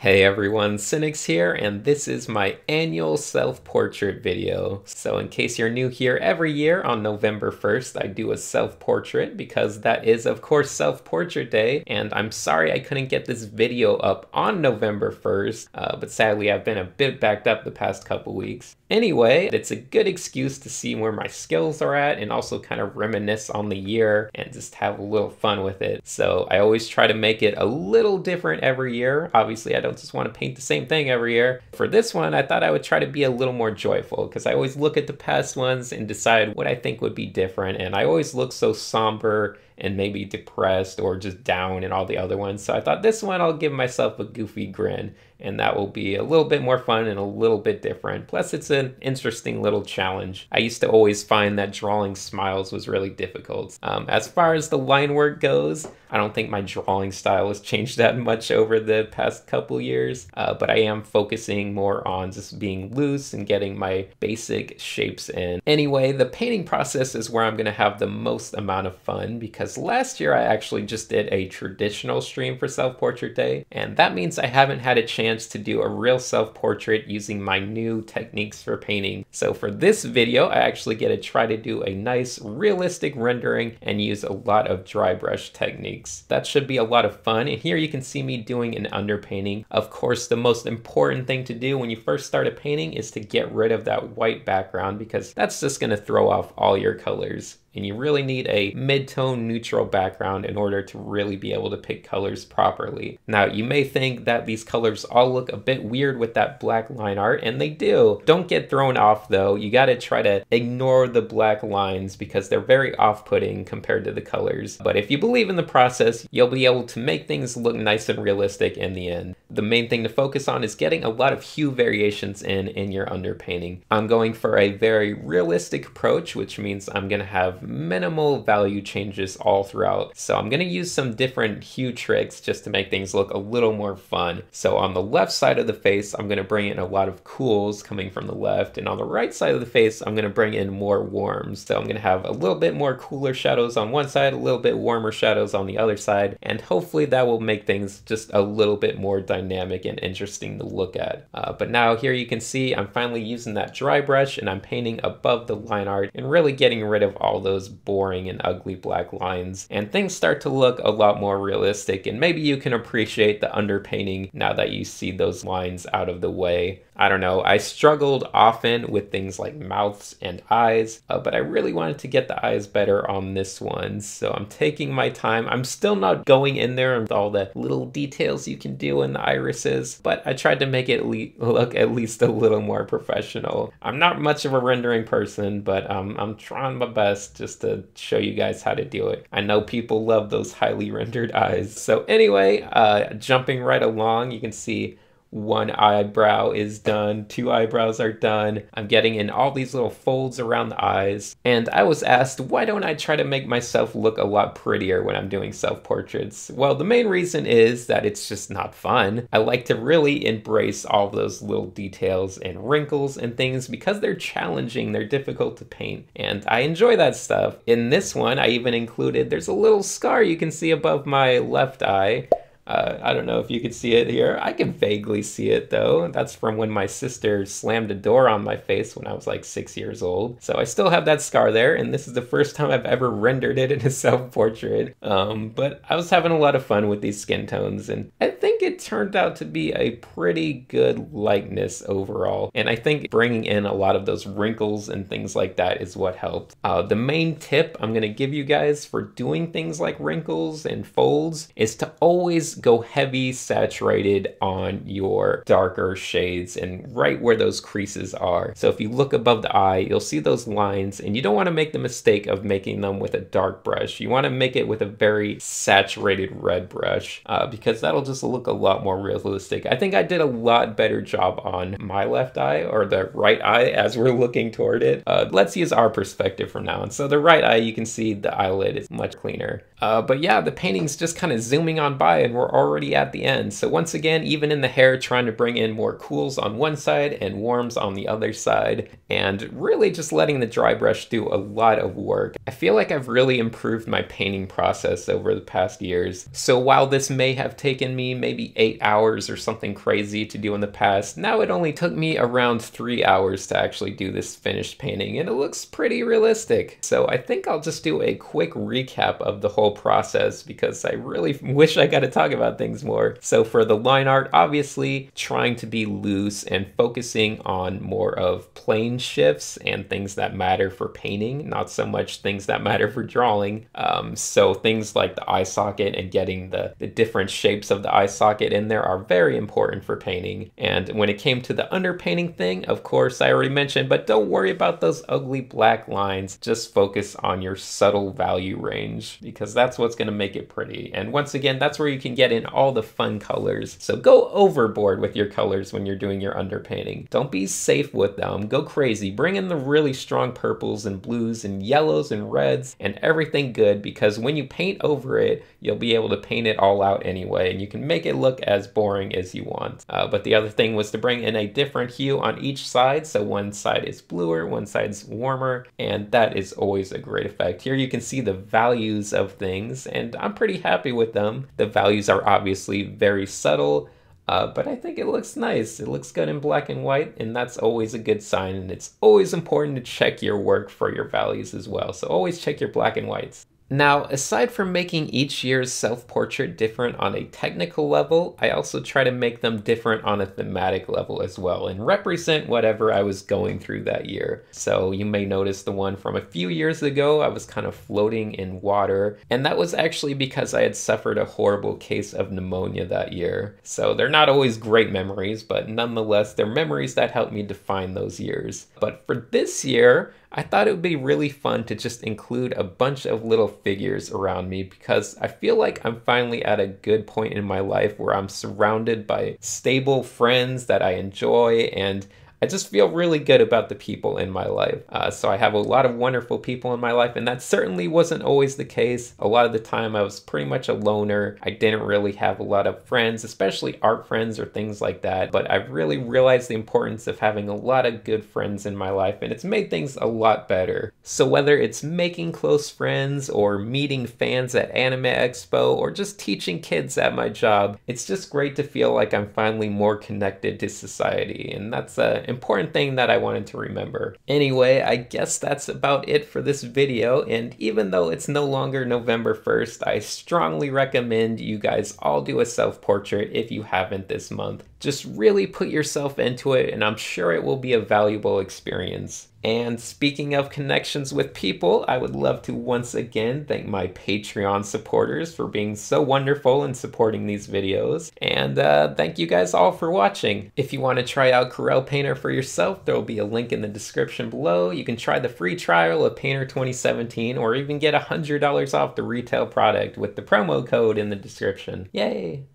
Hey everyone, Cynics here, and this is my annual self-portrait video. So in case you're new here, every year on November 1st, I do a self-portrait because that is, of course, Self-Portrait Day, and I'm sorry I couldn't get this video up on November 1st, but sadly I've been a bit backed up the past couple weeks. Anyway, it's a good excuse to see where my skills are at and also kind of reminisce on the year and just have a little fun with it. So I always try to make it a little different every year. Obviously, I don't just want to paint the same thing every year. For this one, I thought I would try to be a little more joyful because I always look at the past ones and decide what I think would be different. And I always look so somber and maybe depressed or just down in all the other ones. So I thought this one I'll give myself a goofy grin, and that will be a little bit more fun and a little bit different. Plus it's an interesting little challenge. I used to always find that drawing smiles was really difficult. As far as the line work goes, I don't think my drawing style has changed that much over the past couple years, but I am focusing more on just being loose and getting my basic shapes in. Anyway, the painting process is where I'm gonna have the most amount of fun because last year I actually just did a traditional stream for Self-Portrait Day, and that means I haven't had a chance to do a real self-portrait using my new techniques for painting. So for this video, I actually get to try to do a nice realistic rendering and use a lot of dry brush techniques. That should be a lot of fun, and here you can see me doing an underpainting. Of course, the most important thing to do when you first start a painting is to get rid of that white background because that's just going to throw off all your colors. And you really need a mid-tone neutral background in order to really be able to pick colors properly. Now, you may think that these colors all look a bit weird with that black line art, and they do. Don't get thrown off though. You gotta try to ignore the black lines because they're very off-putting compared to the colors. But if you believe in the process, you'll be able to make things look nice and realistic in the end. The main thing to focus on is getting a lot of hue variations in your underpainting. I'm going for a very realistic approach, which means I'm gonna have minimal value changes all throughout. So I'm gonna use some different hue tricks just to make things look a little more fun. So on the left side of the face, I'm gonna bring in a lot of cools coming from the left, and on the right side of the face, I'm gonna bring in more warms. So I'm gonna have a little bit more cooler shadows on one side, a little bit warmer shadows on the other side, and hopefully that will make things just a little bit more dynamic and interesting to look at. But now here you can see I'm finally using that dry brush and I'm painting above the line art and really getting rid of all those boring and ugly black lines, and things start to look a lot more realistic, and maybe you can appreciate the underpainting now that you see those lines out of the way. I don't know, I struggled often with things like mouths and eyes, but I really wanted to get the eyes better on this one, so I'm taking my time. I'm still not going in there with all the little details you can do in the irises, but I tried to make it look at least a little more professional. I'm not much of a rendering person, but I'm trying my best just to show you guys how to do it. I know people love those highly rendered eyes. So anyway, jumping right along, you can see one eyebrow is done, two eyebrows are done. I'm getting in all these little folds around the eyes. And I was asked, why don't I try to make myself look a lot prettier when I'm doing self-portraits? Well, the main reason is that it's just not fun. I like to really embrace all those little details and wrinkles and things because they're challenging, they're difficult to paint, and I enjoy that stuff. In this one, I even included, there's a little scar you can see above my left eye. I don't know if you could see it here. I can vaguely see it though. That's from when my sister slammed a door on my face when I was like 6 years old. So I still have that scar there, and this is the first time I've ever rendered it in a self-portrait. But I was having a lot of fun with these skin tones, and I think it turned out to be a pretty good likeness overall. And I think bringing in a lot of those wrinkles and things like that is what helped. The main tip I'm gonna give you guys for doing things like wrinkles and folds is to always go heavy saturated on your darker shades and right where those creases are. So if you look above the eye, you'll see those lines, and you don't want to make the mistake of making them with a dark brush. You want to make it with a very saturated red brush because that'll just look a lot more realistic. I think I did a lot better job on my left eye, or the right eye as we're looking toward it. Let's use our perspective from now on. So the right eye, you can see the eyelid is much cleaner. But yeah, the painting's just kind of zooming on by, and we're we're already at the end. So once again, even in the hair, trying to bring in more cools on one side and warms on the other side, and really just letting the dry brush do a lot of work. I feel like I've really improved my painting process over the past years. So while this may have taken me maybe 8 hours or something crazy to do in the past, now it only took me around 3 hours to actually do this finished painting, and it looks pretty realistic. So I think I'll just do a quick recap of the whole process because I really wish I got to talk about things more. So for the line art, obviously trying to be loose and focusing on more of plane shifts and things that matter for painting, not so much things that matter for drawing. So things like the eye socket and getting the different shapes of the eye socket in there are very important for painting. And when it came to the underpainting thing, of course, I already mentioned, but don't worry about those ugly black lines. Just focus on your subtle value range because that's what's going to make it pretty. And once again, that's where you can get in all the fun colors. So go overboard with your colors when you're doing your underpainting. Don't be safe with them. Go crazy. Bring in the really strong purples and blues and yellows and reds and everything good, because when you paint over it, you'll be able to paint it all out anyway, and you can make it look as boring as you want. But the other thing was to bring in a different hue on each side. So one side is bluer, one side's warmer, and that is always a great effect. Here you can see the values of things, and I'm pretty happy with them. The values are obviously very subtle, but I think it looks nice. It looks good in black and white, and that's always a good sign, and it's always important to check your work for your values as well. So always check your black and whites. Now, aside from making each year's self-portrait different on a technical level, I also try to make them different on a thematic level as well and represent whatever I was going through that year. So you may notice the one from a few years ago, I was kind of floating in water, and that was actually because I had suffered a horrible case of pneumonia that year. So they're not always great memories, but nonetheless, they're memories that helped me define those years. But for this year, I thought it would be really fun to just include a bunch of little figures around me because I feel like I'm finally at a good point in my life where I'm surrounded by stable friends that I enjoy, and I just feel really good about the people in my life. So I have a lot of wonderful people in my life, and that certainly wasn't always the case. A lot of the time I was pretty much a loner. I didn't really have a lot of friends, especially art friends or things like that. But I've really realized the importance of having a lot of good friends in my life, and it's made things a lot better. So whether it's making close friends or meeting fans at Anime Expo or just teaching kids at my job, it's just great to feel like I'm finally more connected to society, and that's an important thing that I wanted to remember. Anyway, I guess that's about it for this video, and even though it's no longer November 1st, I strongly recommend you guys all do a self-portrait if you haven't this month. Just really put yourself into it, and I'm sure it will be a valuable experience. And speaking of connections with people, I would love to once again thank my Patreon supporters for being so wonderful and supporting these videos. And thank you guys all for watching. If you want to try out Corel Painter for yourself, there will be a link in the description below. You can try the free trial of Painter 2017 or even get $100 off the retail product with the promo code in the description. Yay!